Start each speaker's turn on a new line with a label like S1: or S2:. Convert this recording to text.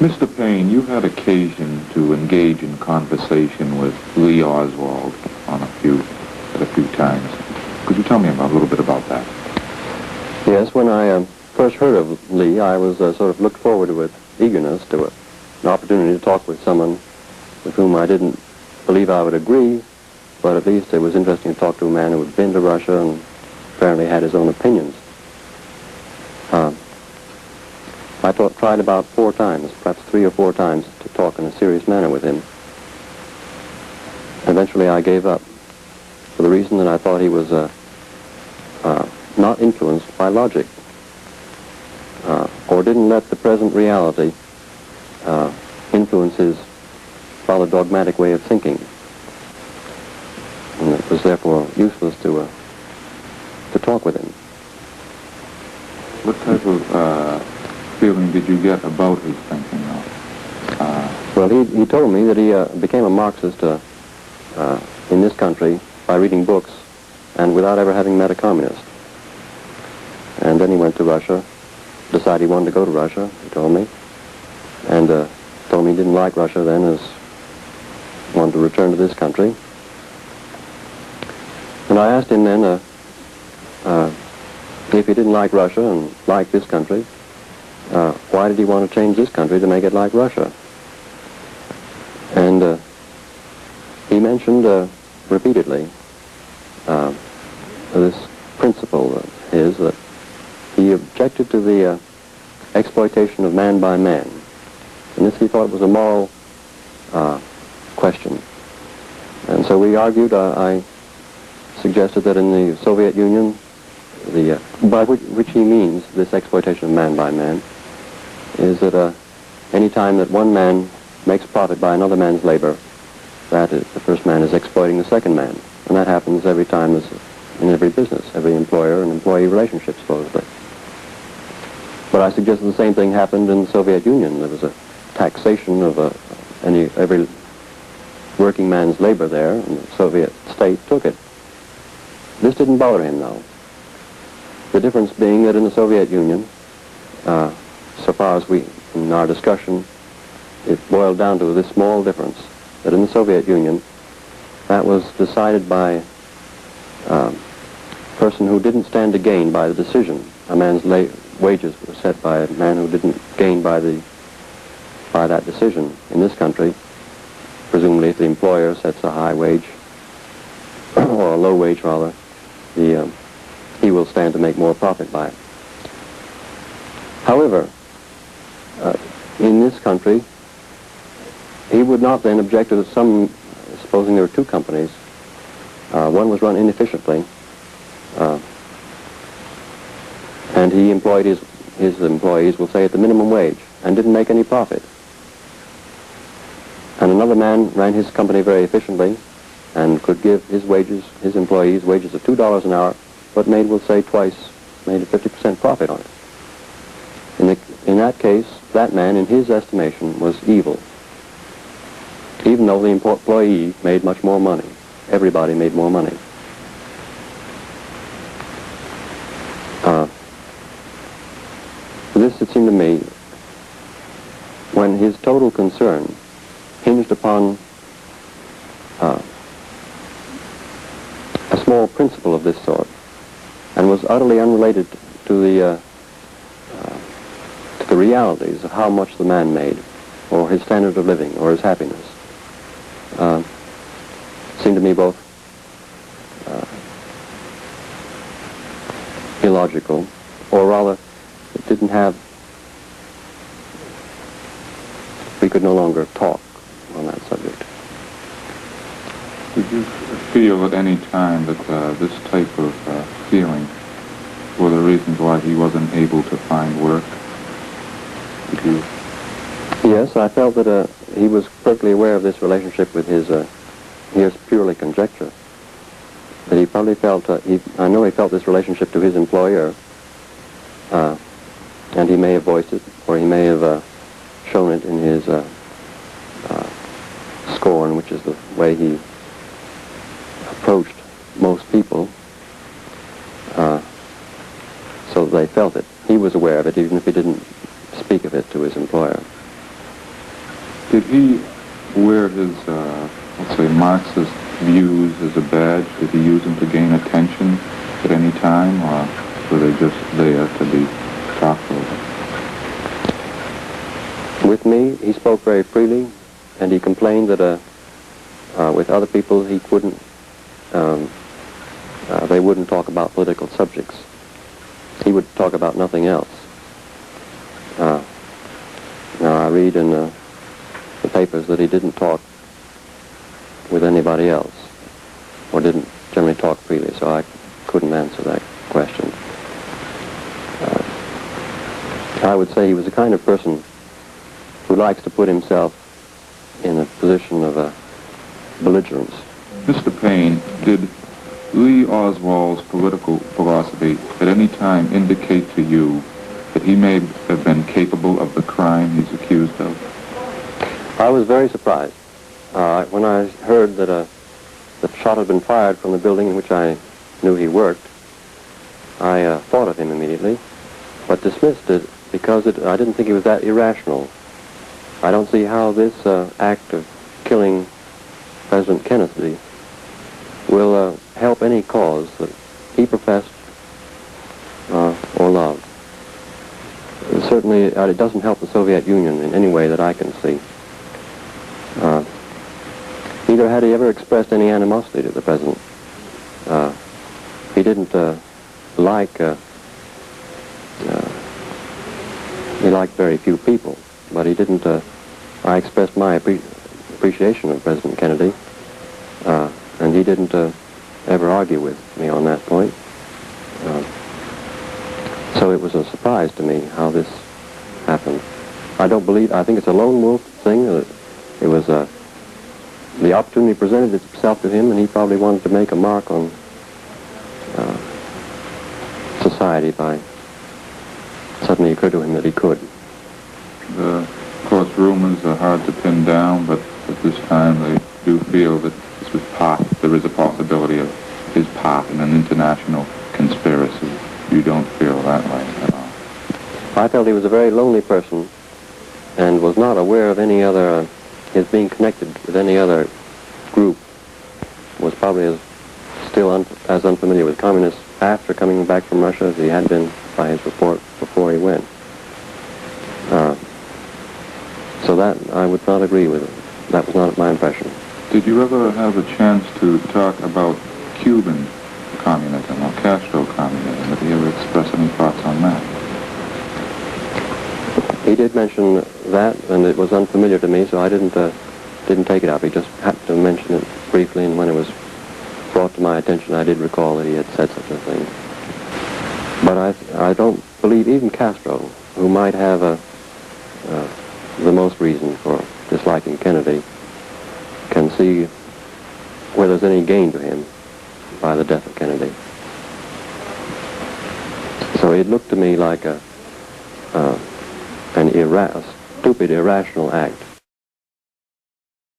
S1: Mr. Paine, you had occasion to engage in conversation with Lee Oswald at a few times. Could you tell me a little bit about that?
S2: Yes, when I first heard of Lee, I was sort of looked forward to with eagerness to an opportunity to talk with someone with whom I didn't believe I would agree, but at least it was interesting to talk to a man who had been to Russia and apparently had his own opinions. I tried about 4 times, perhaps 3 or 4 times, to talk in a serious manner with him. Eventually I gave up for the reason that I thought he was not influenced by logic, or didn't let the present reality influence his rather dogmatic way of thinking. And it was therefore useless to talk with him.
S1: What type of feeling did you get about his thinking, though?
S2: Well, he told me that he became a Marxist in this country by reading books and without ever having met a communist. And then he went to Russia, decided he wanted to go to Russia, he told me, and told me he didn't like Russia then, as wanted to return to this country. And I asked him then if he didn't like Russia and liked this country, why did he want to change this country to make it like Russia? And he mentioned repeatedly this principle of his, that he objected to the exploitation of man by man. And this he thought was a moral question. And so we argued. I suggested that in the Soviet Union, by which he means this exploitation of man by man, is that any time that one man makes profit by another man's labor, that is, the first man is exploiting the second man. And that happens every time in every business, every employer and employee relationship, supposedly. But I suggested the same thing happened in the Soviet Union. There was a taxation of every working man's labor there, and the Soviet state took it. This didn't bother him, though. The difference being that in the Soviet Union, so far as in our discussion, it boiled down to this small difference, that in the Soviet Union, that was decided by a person who didn't stand to gain by the decision. A man's wages were set by a man who didn't gain by that decision. In this country, presumably if the employer sets a high wage, or a low wage rather, he will stand to make more profit by it. However, in this country, he would not then object to supposing there were 2 companies, one was run inefficiently, and he employed his employees, we'll say, at the minimum wage, and didn't make any profit. And another man ran his company very efficiently, and could give his employees wages of $2 an hour, but made, we'll say, made a 50% profit on it. In that case, that man, in his estimation, was evil, even though the employee made much more money. Everybody made more money. This, it seemed to me, when his total concern hinged upon a small principle of this sort, and was utterly unrelated to the realities of how much the man made, or his standard of living, or his happiness, seemed to me both illogical, or rather, it didn't have. We could no longer talk on that subject.
S1: Did you feel at any time that this type of feeling were the reasons why he wasn't able to find work? Did you?
S2: Yes, I felt that he was perfectly aware of this relationship with his, here's purely conjecture, that he probably felt, I know he felt this relationship to his employer, and he may have voiced it, or he may have shown it in his scorn, which is the way he approached most people, so they felt it. He was aware of it, even if he didn't speak of it to his employer.
S1: Did he wear his, let's say, Marxist views as a badge? Did he use them to gain attention at any time, or were they just there to be talked over?
S2: With me, he spoke very freely, and he complained that with other people he couldn't, they wouldn't talk about political subjects. He would talk about nothing else. Now I read in the papers that he didn't talk with anybody else, or didn't generally talk freely, so I couldn't answer that question. I would say he was the kind of person who likes to put himself in a position of belligerence.
S1: Mr. Paine, did Lee Oswald's political philosophy at any time indicate to you that he may have been capable of the crime he's accused of?
S2: I was very surprised. When I heard that the shot had been fired from the building in which I knew he worked, I thought of him immediately, but dismissed it because I didn't think he was that irrational. I don't see how this act of killing President Kennedy will help any cause that he professed or loved. Certainly, it doesn't help the Soviet Union in any way that I can see. Neither had he ever expressed any animosity to the president. He didn't he liked very few people, but he didn't. I expressed my appreciation of President Kennedy, and he didn't ever argue with me on that point. So it was a surprise to me how this happened. I think it's a lone wolf thing. It was the opportunity presented itself to him, and he probably wanted to make a mark on society by suddenly occurred to him that he could.
S1: Of course, rumors are hard to pin down, but at this time they do feel that this was there is a possibility of his part in an international conspiracy. You don't feel that way at all?
S2: I felt he was a very lonely person and was not aware of any other, his being connected with any other group was probably still as unfamiliar with communists after coming back from Russia as he had been by his report before he went. So that I would not agree with it. That was not my impression.
S1: Did you ever have a chance to talk about Cuban communism or Castro communism? Did he ever express any thoughts on that?
S2: He did mention that, and it was unfamiliar to me, so I didn't take it up. He just happened to mention it briefly, and when it was brought to my attention, I did recall that he had said such a thing. But I don't believe even Castro, who might have the most reason for disliking Kennedy, can see where there's any gain to him by the death of Kennedy. So it looked to me like a stupid, irrational act.